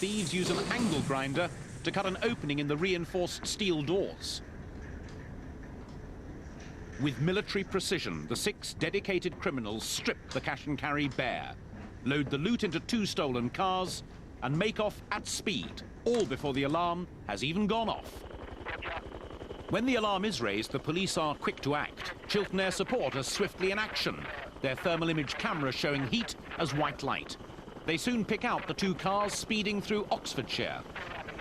thieves use an angle grinder to cut an opening in the reinforced steel doors. With military precision, the 6 dedicated criminals strip the cash and carry bare, load the loot into 2 stolen cars, and make off at speed, all before the alarm has even gone off. When the alarm is raised, the police are quick to act. Chiltern Air Support are swiftly in action, their thermal image cameras showing heat as white light. They soon pick out the 2 cars speeding through Oxfordshire.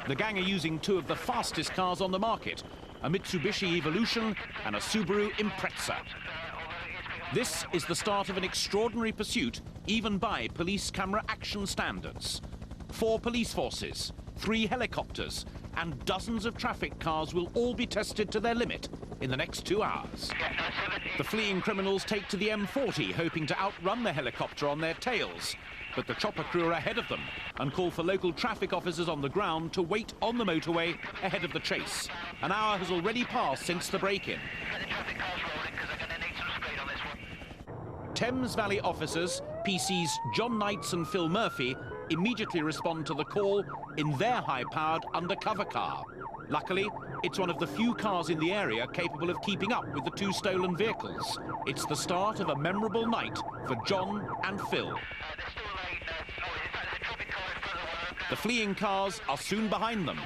The gang are using 2 of the fastest cars on the market, a Mitsubishi Evolution and a Subaru Impreza. This is the start of an extraordinary pursuit, even by police camera action standards. 4 police forces, 3 helicopters, and dozens of traffic cars will all be tested to their limit in the next 2 hours. The fleeing criminals take to the M40, hoping to outrun the helicopter on their tails. But the chopper crew are ahead of them and call for local traffic officers on the ground to wait on the motorway ahead of the chase. An hour has already passed since the break-in. Thames Valley officers, PCs John Knights and Phil Murphy, immediately respond to the call in their high-powered undercover car. Luckily, it's one of the few cars in the area capable of keeping up with the 2 stolen vehicles. It's the start of a memorable night for John and Phil. The fleeing cars are soon behind them.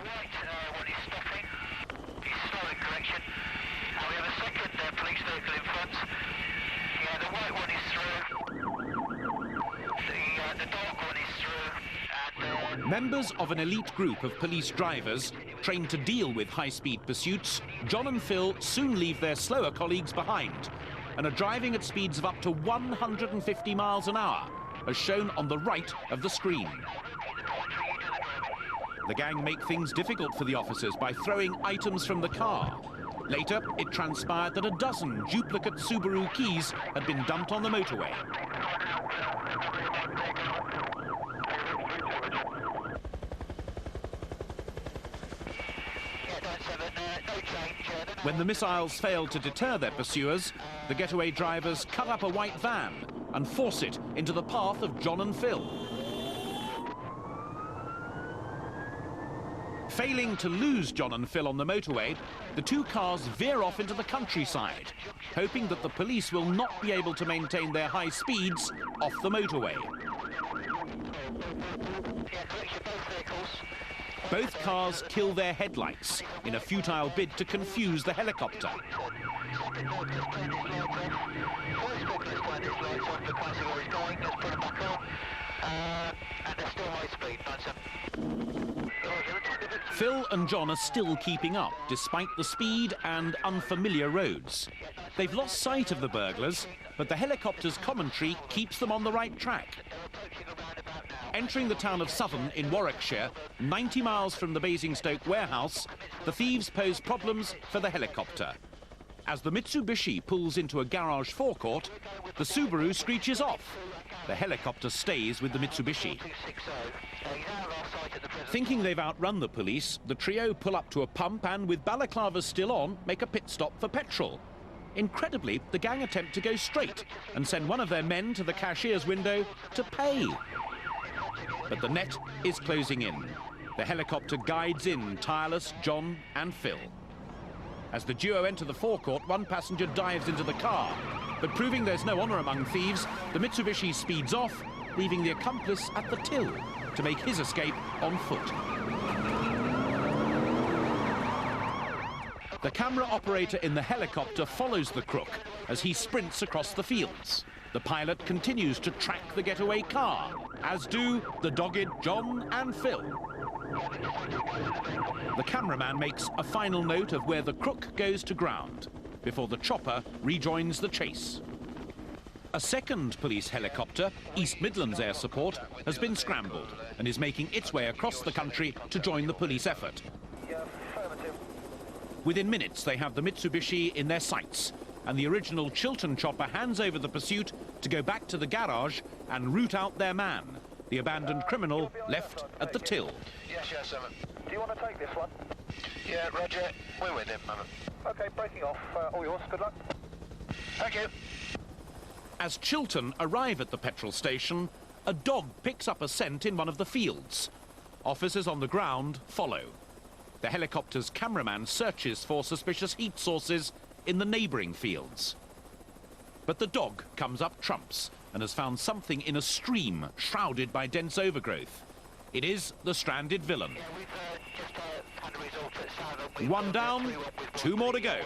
Members of an elite group of police drivers trained to deal with high-speed pursuits, John and Phil soon leave their slower colleagues behind and are driving at speeds of up to 150 miles an hour, as shown on the right of the screen. The gang make things difficult for the officers by throwing items from the car. Later, it transpired that a dozen duplicate Subaru keys had been dumped on the motorway. When the missiles failed to deter their pursuers, the getaway drivers cut up a white van and force it into the path of John and Phil. Failing to lose John and Phil on the motorway, the 2 cars veer off into the countryside, hoping that the police will not be able to maintain their high speeds off the motorway. Both cars kill their headlights in a futile bid to confuse the helicopter. Phil and John are still keeping up, despite the speed and unfamiliar roads. They've lost sight of the burglars, but the helicopter's commentary keeps them on the right track. Entering the town of Southern in Warwickshire, 90 miles from the Basingstoke warehouse, the thieves pose problems for the helicopter. As the Mitsubishi pulls into a garage forecourt, the Subaru screeches off. The helicopter stays with the Mitsubishi. Thinking they've outrun the police, the trio pull up to a pump and, with balaclavas still on, make a pit stop for petrol. Incredibly, the gang attempt to go straight and send one of their men to the cashier's window to pay. But the net is closing in. The helicopter guides in tireless John and Phil. As the duo enter the forecourt, one passenger dives into the car. But proving there's no honour among thieves, the Mitsubishi speeds off, leaving the accomplice at the till to make his escape on foot. The camera operator in the helicopter follows the crook as he sprints across the fields. The pilot continues to track the getaway car, as do the dogged John and Phil. The cameraman makes a final note of where the crook goes to ground before the chopper rejoins the chase. A second police helicopter, East Midlands Air Support, has been scrambled and is making its way across the country to join the police effort. Within minutes, they have the Mitsubishi in their sights, and the original Chiltern chopper hands over the pursuit to go back to the garage and root out their man, the abandoned criminal left at the till. Yes, Simon. Do you want to take this one? Yeah, Roger. We're with him, Mum. Okay, breaking off. All yours. Good luck. Thank you. As Chiltern arrive at the petrol station, a dog picks up a scent in one of the fields. Officers on the ground follow. The helicopter's cameraman searches for suspicious heat sources in the neighbouring fields. But the dog comes up trumps and has found something in a stream shrouded by dense overgrowth. It is the stranded villain. One down, two more to go.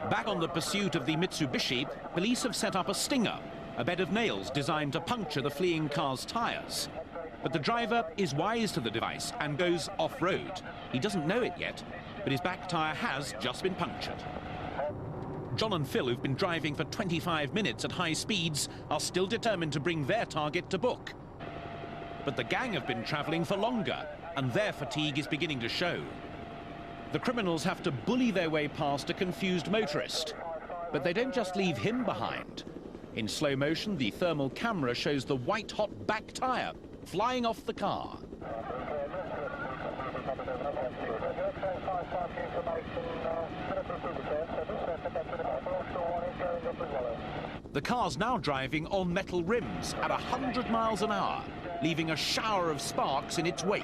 Back on the pursuit of the Mitsubishi, police have set up a stinger, a bed of nails designed to puncture the fleeing car's tyres. But the driver is wise to the device and goes off-road. He doesn't know it yet, but his back tyre has just been punctured. John and Phil, who've been driving for 25 minutes at high speeds, are still determined to bring their target to book. But the gang have been travelling for longer, and their fatigue is beginning to show. The criminals have to bully their way past a confused motorist. But they don't just leave him behind. In slow motion, the thermal camera shows the white-hot back tyre flying off the car. The car's now driving on metal rims at 100 miles an hour, leaving a shower of sparks in its wake.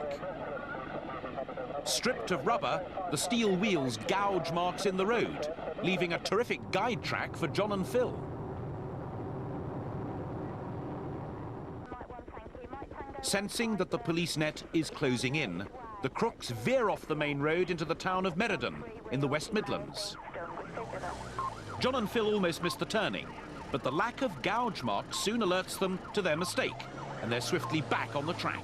Stripped of rubber, the steel wheels gouge marks in the road, leaving a terrific guide track for John and Phil. Sensing that the police net is closing in, the crooks veer off the main road into the town of Meriden in the West Midlands. John and Phil almost missed the turning, but the lack of gouge marks soon alerts them to their mistake, and they're swiftly back on the track.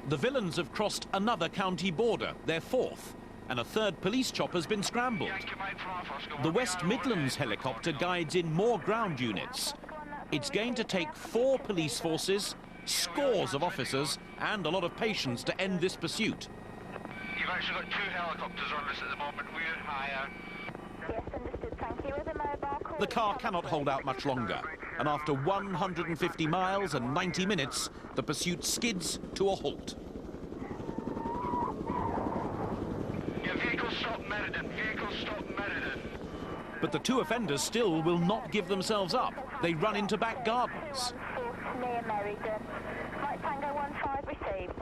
The villains have crossed another county border, their fourth, and a third police chopper's been scrambled. The West Midlands helicopter guides in more ground units. It's going to take 4 police forces, scores of officers, and a lot of patience to end this pursuit. You've actually got 2 helicopters on us at the moment. We're higher. Yes, understood. Thank you. With a mobile call. The car cannot hold out much longer, and after 150 miles and 90 minutes, the pursuit skids to a halt. Yeah, vehicle stop Meriden. Vehicle stop Meriden. But the 2 offenders still will not give themselves up. They run into back gardens. Near Meriden. Mike Tango 15 received.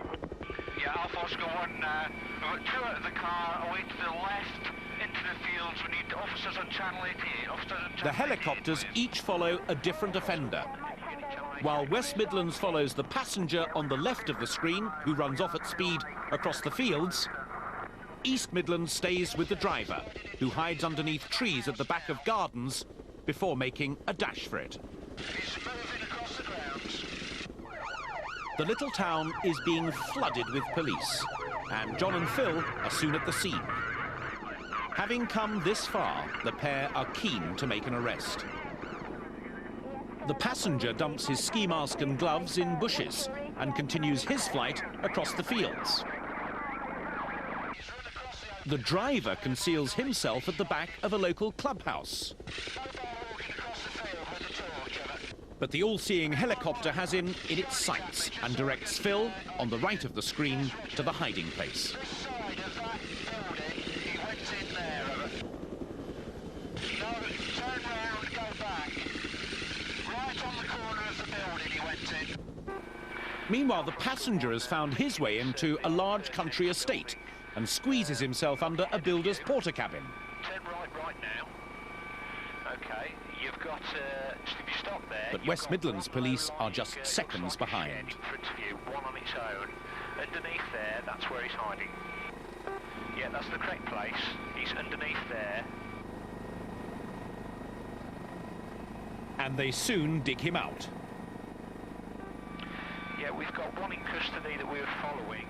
Yeah, Alpha Oscar 1, we've got 2 out of the car, away to the left, into the fields. We need officers on channel 88. Officers on channel The helicopters 88, each follow a different offender. While West Midlands follows the passenger on the left of the screen, who runs off at speed across the fields, East Midlands stays with the driver, who hides underneath trees at the back of gardens before making a dash for it. He's moving across the grounds. The little town is being flooded with police, and John and Phil are soon at the scene. Having come this far, the pair are keen to make an arrest. The passenger dumps his ski mask and gloves in bushes and continues his flight across the fields. The driver conceals himself at the back of a local clubhouse. But the all-seeing helicopter has him in its sights and directs Phil, on the right of the screen, to the hiding place. Meanwhile, the passenger has found his way into a large country estate and squeezes himself under a builder's porter cabin. Turn right now. Okay, you've got, just if you stop there... But West Midlands police are just seconds behind. In front of you, one on its own. Underneath there, that's where he's hiding. Yeah, that's the correct place. He's underneath there. And they soon dig him out. Yeah, we've got one in custody that we're following.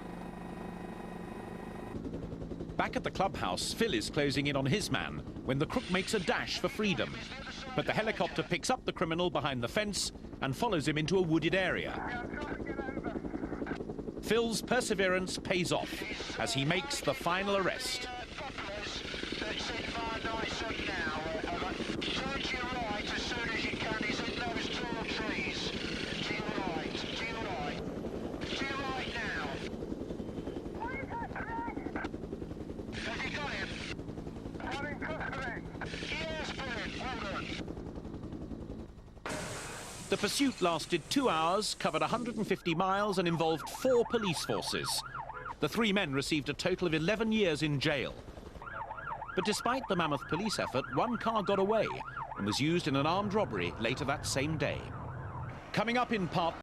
Back at the clubhouse, Phil is closing in on his man when the crook makes a dash for freedom. But the helicopter picks up the criminal behind the fence and follows him into a wooded area. Phil's perseverance pays off as he makes the final arrest. The pursuit lasted 2 hours, covered 150 miles and involved 4 police forces. The 3 men received a total of 11 years in jail. But despite the mammoth police effort, 1 car got away and was used in an armed robbery later that same day. Coming up in part